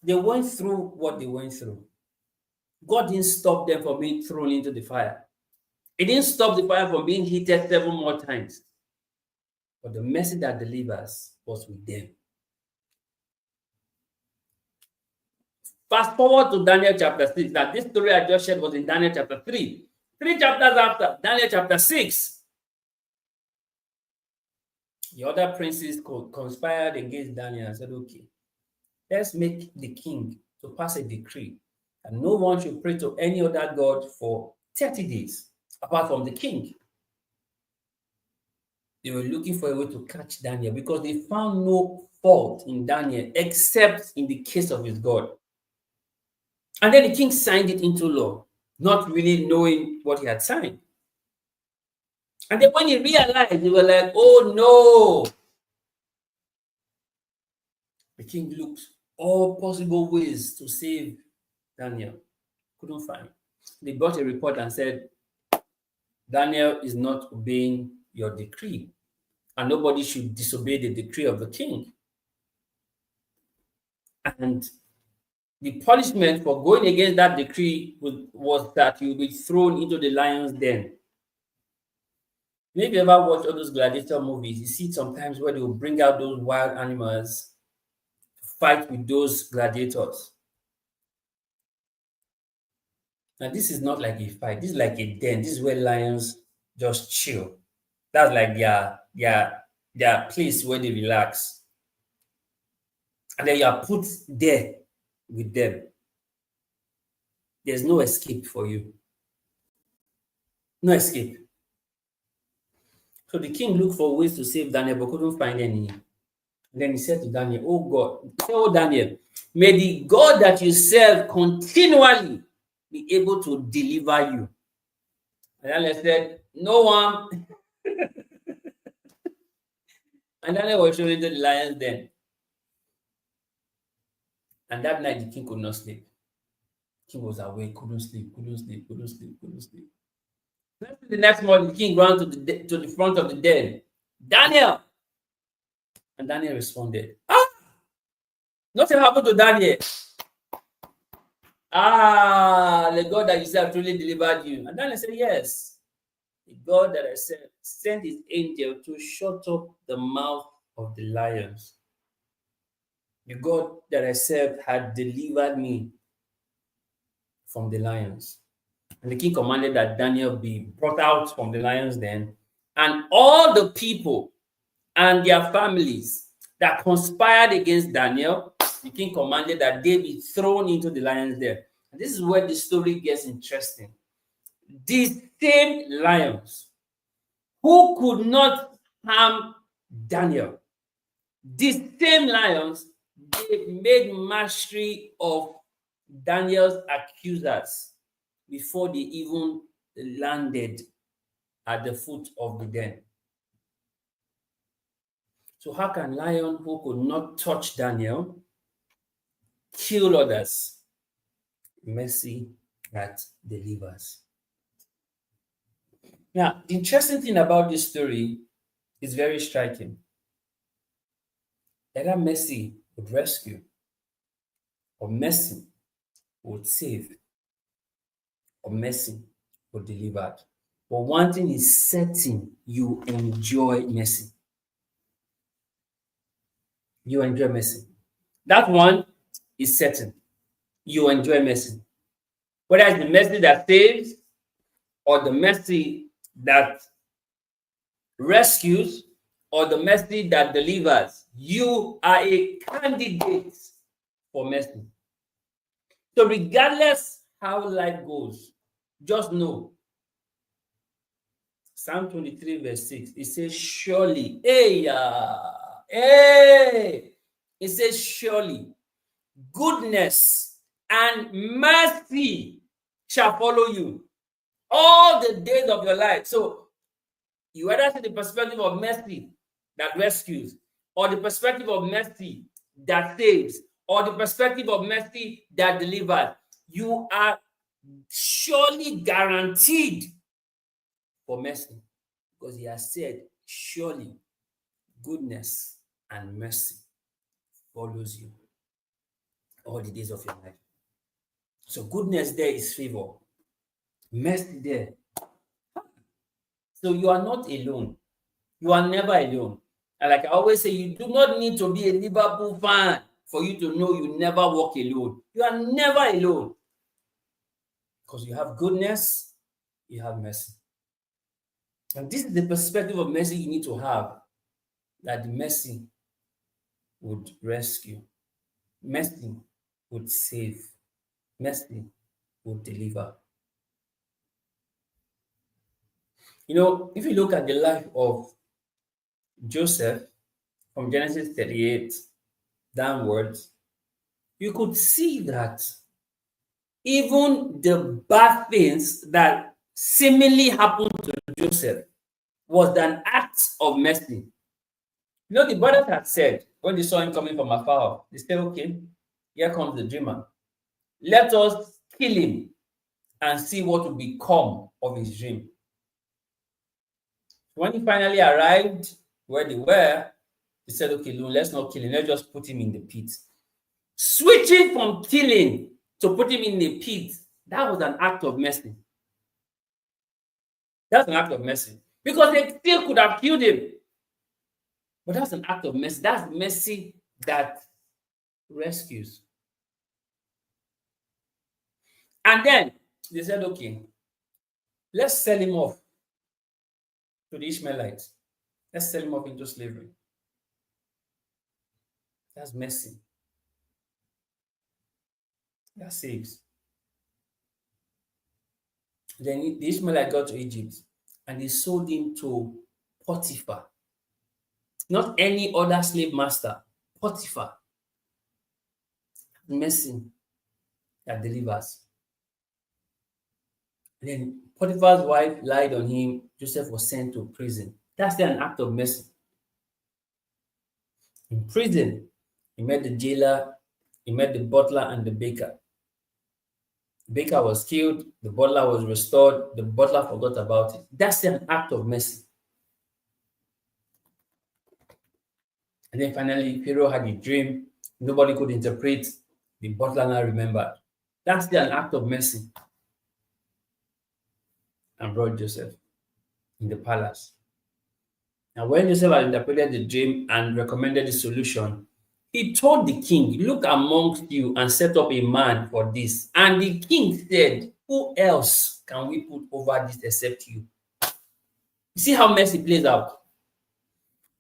They went through what they went through. God didn't stop them from being thrown into the fire. It didn't stop the fire from being heated 7 more times. But the mercy that delivers was with them. Fast forward to Daniel chapter 6. Now, this story I just shared was in Daniel chapter 3. 3 chapters after, Daniel chapter 6. The other princes conspired against Daniel and said, okay, let's make the king to pass a decree and no one should pray to any other god for 30 days apart from the king. They were looking for a way to catch Daniel because they found no fault in Daniel except in the case of his God. And then the king signed it into law, not really knowing what he had signed. And then when he realized, they were like, oh no. The king looked all possible ways to save Daniel. Couldn't find. They brought a report and said, Daniel is not obeying your decree, and nobody should disobey the decree of the king. And the punishment for going against that decree was that you'll be thrown into the lion's den. Maybe you ever watch all those gladiator movies, you see sometimes where they will bring out those wild animals to fight with those gladiators. Now, this is not like a fight. This is like a den. This is where lions just chill. That's like their place where they relax. And then you are put there with them. There's no escape for you. No escape. So the king looked for ways to save Daniel, but couldn't find any. And then he said to Daniel, oh God, oh Daniel, may the God that you serve continually be able to deliver you. And Daniel said, no one. And Daniel was thrown into the lion's den. And that night the king could not sleep. The king was awake, couldn't sleep. The next morning, the king ran to the front of the den. Daniel! And Daniel responded, nothing happened to Daniel. The God that you serve truly delivered you. And Daniel said, yes. The God that I serve sent his angel to shut up the mouth of the lions. The God that I served had delivered me from the lions. And the king commanded that Daniel be brought out from the lions den, and all the people and their families that conspired against Daniel, the king commanded that they be thrown into the lions den. And this is where the story gets interesting. These same lions who could not harm Daniel, these same lions, they made mastery of Daniel's accusers before they even landed at the foot of the den. So how can lion who could not touch Daniel kill others? Mercy that delivers. Now, the interesting thing about this story is very striking. Either mercy would rescue, or mercy would save, or mercy would deliver. But one thing is certain, you enjoy mercy. You enjoy mercy. That one is certain. You enjoy mercy. Whether it's the mercy that saves or the mercy that rescues or the mercy that delivers, you are a candidate for mercy. So regardless how life goes, just know. Psalm 23, verse 6, it says, surely, it says, surely, goodness and mercy shall follow you all the days of your life. So you either see the perspective of mercy that rescues, or the perspective of mercy that saves, or the perspective of mercy that delivers. You are surely guaranteed for mercy, because he has said, surely goodness and mercy follows you all the days of your life. So goodness there is favor, mercy there. So you are not alone. You are never alone. And like I always say, you do not need to be a Liverpool fan for you to know you never walk alone. You are never alone, because you have goodness, you have mercy. And this is the perspective of mercy you need to have, that the mercy would rescue, mercy would save, mercy would deliver. You know, if you look at the life of Joseph from Genesis 38 downwards, you could see that even the bad things that seemingly happened to Joseph was an act of mercy. You know, the brothers had said, when they saw him coming from afar, they said, okay, here comes the dreamer. Let us kill him and see what will become of his dream. When he finally arrived where they were, they said, okay, no, let's not kill him. Let's just put him in the pit. Switching from killing to put him in the pit, that was an act of mercy. That's an act of mercy. Because they still could have killed him. But that's an act of mercy. That's mercy that rescues. And then they said, okay, let's sell him off to the Ishmaelites. Let's sell him off into slavery. That's mercy. That saves. Then the Ishmaelites got to Egypt and they sold him to Potiphar. Not any other slave master, Potiphar. Mercy that delivers. Then Potiphar's wife lied on him. Joseph was sent to prison. That's still an act of mercy. In prison, he met the jailer, he met the butler and the baker. The baker was killed, the butler was restored, the butler forgot about it. That's an act of mercy. And then finally, Pharaoh had a dream. Nobody could interpret. The butler now remembered. That's still an act of mercy. And brought Joseph in the palace. Now, when Joseph had interpreted the dream and recommended the solution, he told the king, look amongst you and set up a man for this. And the king said, who else can we put over this except you? You see how mercy plays out?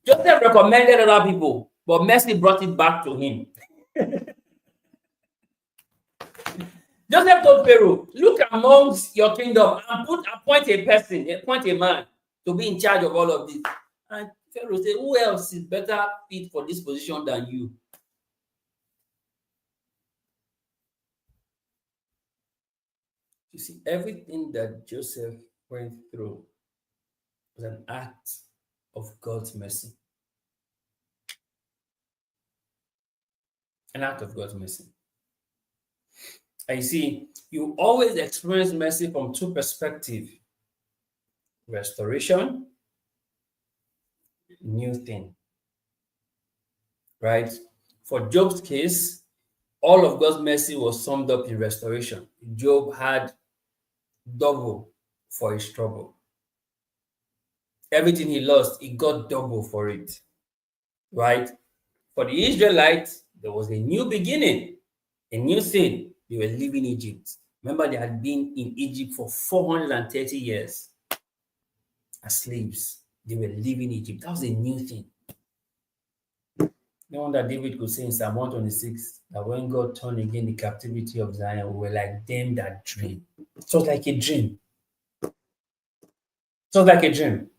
Joseph recommended other people, but mercy brought it back to him. Joseph told Pharaoh, look amongst your kingdom and appoint a person, appoint a man to be in charge of all of this. And Pharaoh said, who else is better fit for this position than you? You see, everything that Joseph went through was an act of God's mercy. An act of God's mercy. And you see, you always experience mercy from two perspectives. Restoration, new thing. Right? For Job's case, all of God's mercy was summed up in restoration. Job had double for his trouble. Everything he lost, he got double for it. Right? For the Israelites, there was a new beginning, a new thing. They were leaving Egypt. Remember, they had been in Egypt for 430 years as slaves. They were leaving Egypt. That was a new thing. No wonder David could say in Psalm 126 that when God turned again the captivity of Zion, we were like them that dream. It was like a dream. It was like a dream.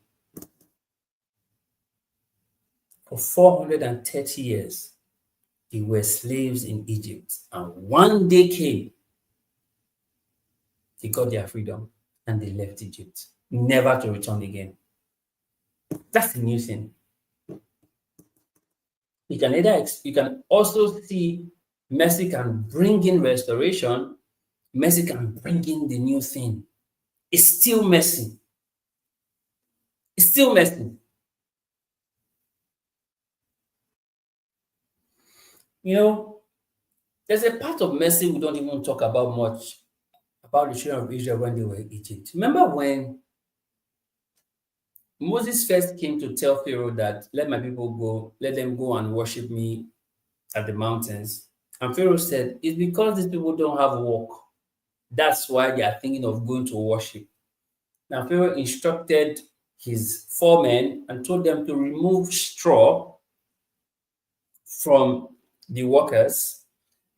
For 430 years, they were slaves in Egypt. And one day came, they got their freedom and they left Egypt, never to return again. That's the new thing. You can also see mercy can bring in restoration, mercy can bring in the new thing. It's still messy. It's still messy. You know, there's a part of mercy we don't even talk about much about the children of Israel when they were in Egypt. Remember when Moses first came to tell Pharaoh that let my people go, let them go and worship me at the mountains. And Pharaoh said, it's because these people don't have work. That's why they are thinking of going to worship. Now, Pharaoh instructed his foremen and told them to remove straw from the workers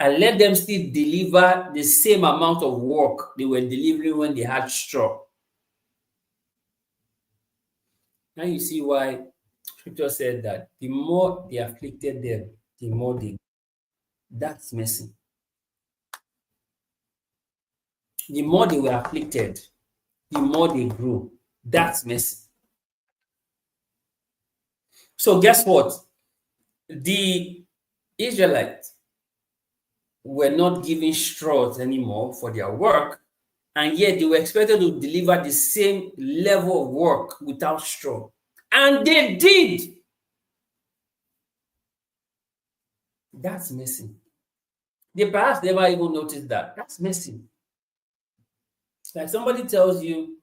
and let them still deliver the same amount of work they were delivering when they had straw. Now you see why scripture said that the more they afflicted them, the more they. That's mercy. The more they were afflicted, the more they grew. That's mercy. So guess what? The Israelites were not given straws anymore for their work, and yet they were expected to deliver the same level of work without straw. And they did. That's mercy. They perhaps never even noticed that. That's mercy. Like somebody tells you,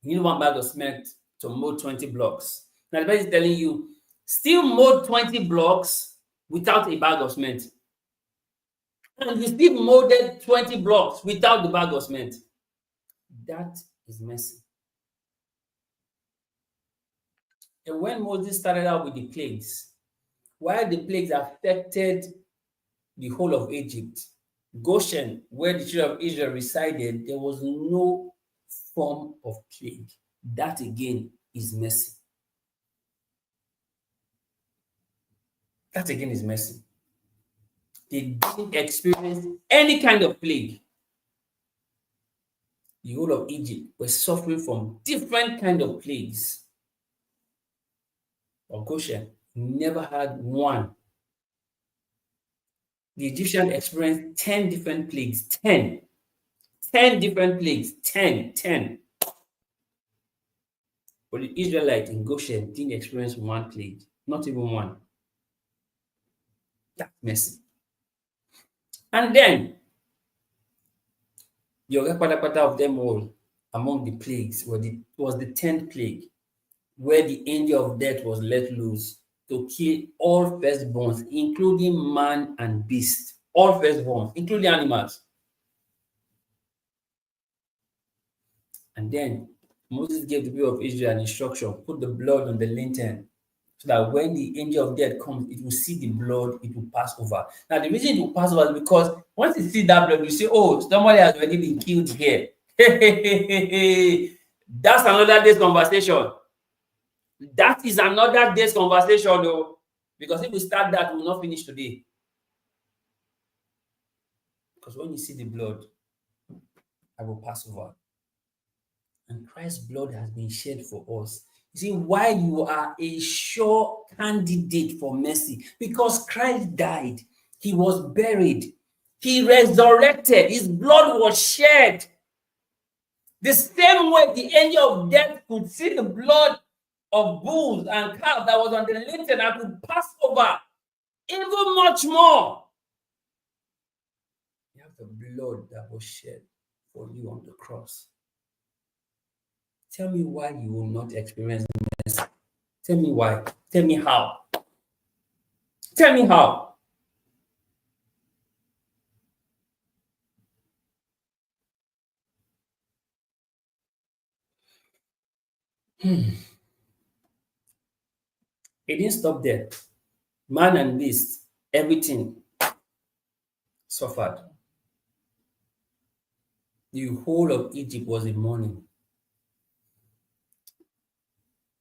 you need one bag of cement to mold 20 blocks. Now the person is telling you, still mold 20 blocks without a bag of cement. And you still molded 20 blocks without the bag of cement. That is mercy. And when Moses started out with the plagues, while the plagues affected the whole of Egypt, Goshen, where the children of Israel resided, there was no form of plague. That again is mercy. That again is mercy. They didn't experience any kind of plague. The whole of Egypt was suffering from different kind of plagues. But Goshen never had one. The Egyptian experienced 10 different plagues. 10. 10 different plagues. 10. 10. But the Israelites in Goshen didn't experience one plague. Not even one. That's mercy. And then, the other of them all among the plagues was the 10th plague, where the angel of death was let loose to kill all firstborns, including man and beast. All firstborns, including animals. And then Moses gave the people of Israel an instruction, put the blood on the lintel, so that when the angel of death comes, it will see the blood, it will pass over. Now, the reason it will pass over is because once you see that blood, you say, oh, somebody has already been killed here. That's another day's conversation. That is another day's conversation, though, because if we start that, we will not finish today. Because when you see the blood, I will pass over. And Christ's blood has been shed for us. You see, why you are a sure candidate for mercy? Because Christ died, he was buried, he resurrected, his blood was shed. The same way the angel of death could see the blood of bulls and calves that was on the lintel and could pass over, even much more. You have the blood that was shed for you on the cross. Tell me why you will not experience mercy. Tell me why. Tell me how. Tell me how. It didn't stop there. Man and beast, everything suffered. The whole of Egypt was in mourning.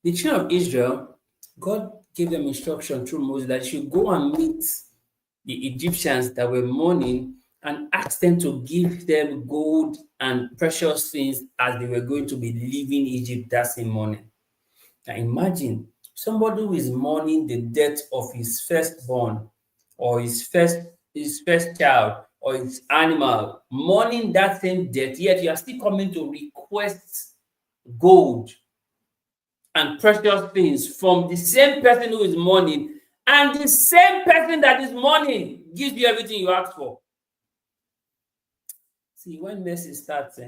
The children of Israel, God gave them instruction through Moses that they should go and meet the Egyptians that were mourning and ask them to give them gold and precious things as they were going to be leaving Egypt that same morning. Now imagine somebody who is mourning the death of his firstborn or his first child or his animal, mourning that same death, yet you are still coming to request gold and precious things from the same person who is mourning, and the same person that is mourning gives you everything you ask for. See, when mercy starts,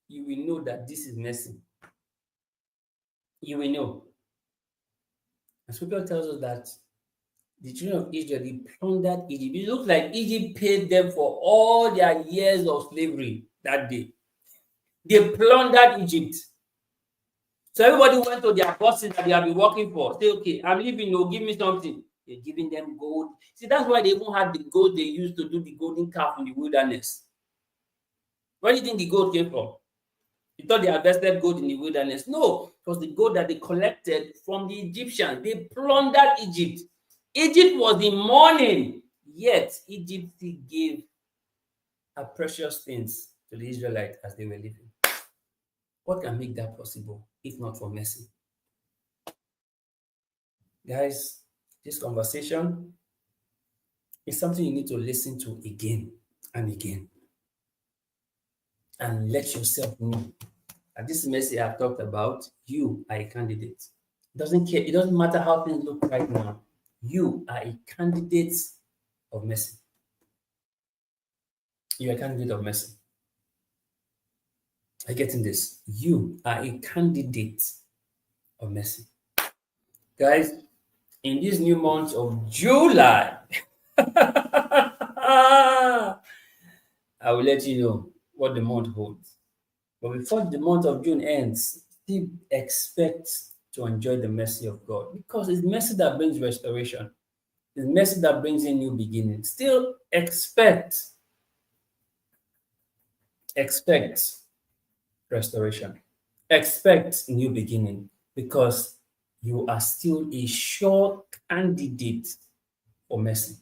you will know that this is mercy. You will know. And scripture tells us that the children of Israel, they plundered Egypt. It looks like Egypt paid them for all their years of slavery that day. They plundered Egypt. So everybody went to their bosses that they have been working for. Say, okay, I'm leaving, you give me something. They're giving them gold. See, that's why they even had the gold they used to do the golden calf in the wilderness. Where do you think the gold came from? You thought they harvested gold in the wilderness? No, it was the gold that they collected from the Egyptians. They plundered Egypt. Egypt was in mourning, yet Egypt still gave her precious things to the Israelites as they were living. What can make that possible if not for mercy? Guys, this conversation is something you need to listen to again and again. And let yourself know that this mercy I've talked about, you are a candidate. It doesn't care, it doesn't matter how things look right now. You are a candidate of mercy. You are a candidate of mercy. Are you getting this? You are a candidate of mercy. Guys, in this new month of July, I will let you know what the month holds. But before the month of June ends, still expect to enjoy the mercy of God, because it's mercy that brings restoration. It's mercy that brings in new beginnings. Still expect restoration. Expect new beginning, because you are still a sure candidate for mercy.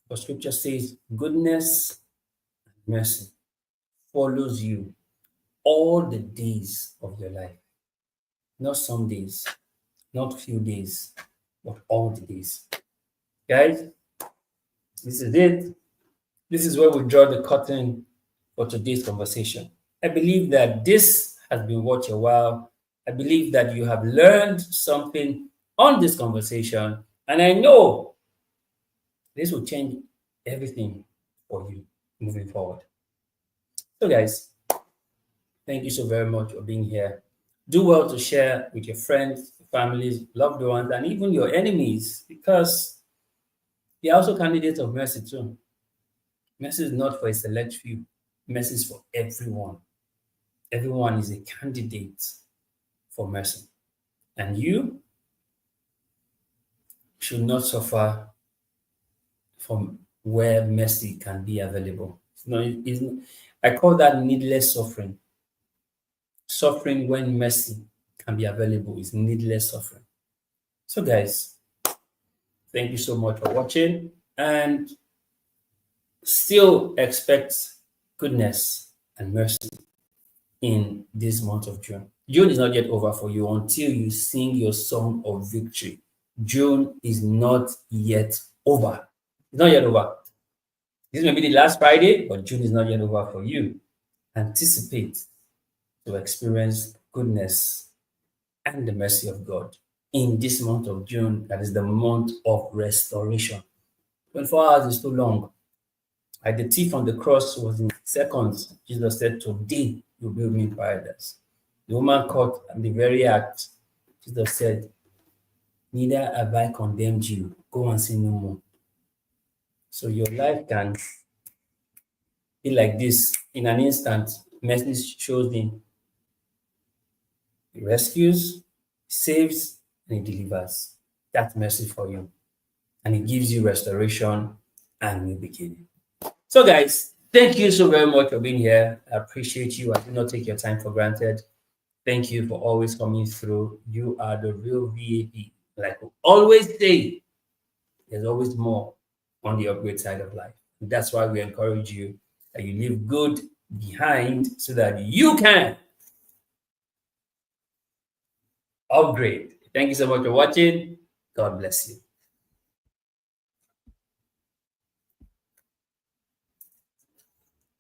For scripture says, goodness and mercy follows you all the days of your life. Not some days, not few days, but all the days. Guys, this is it. This is where we draw the curtain for today's conversation. I believe that this has been worth your while. I believe that you have learned something on this conversation, and I know this will change everything for you moving forward. So, guys, thank you so very much for being here. Do well to share with your friends, families, loved ones, and even your enemies, because they are also candidates of mercy too. Mercy is not for a select few. Mercy is for everyone. Everyone is a candidate for mercy. And you should not suffer from where mercy can be available. I call that needless suffering. Suffering when mercy can be available is needless suffering. So, guys, thank you so much for watching, and still expect goodness and mercy in this month of June. June is not yet over for you until you sing your song of victory. June is not yet over. It's not yet over. This may be the last Friday, but June is not yet over for you. Anticipate to experience goodness and the mercy of God in this month of June, that is the month of restoration. 24 hours is too long. Like the thief on the cross was in seconds. Jesus said, today you will be in paradise. The woman caught at the very act. Jesus said, neither have I condemned you. Go and sin no more. So your life can be like this in an instant. Mercy shows in. He rescues, saves, and he delivers. That's mercy for you. and it gives you restoration and new beginning. So, guys, thank you so very much for being here. I appreciate you. I do not take your time for granted. Thank you for always coming through. You are the real VAP. Like we always say, there's always more on the upgrade side of life. And that's why we encourage you that you leave good behind so that you can upgrade. Thank you so much for watching. God bless you.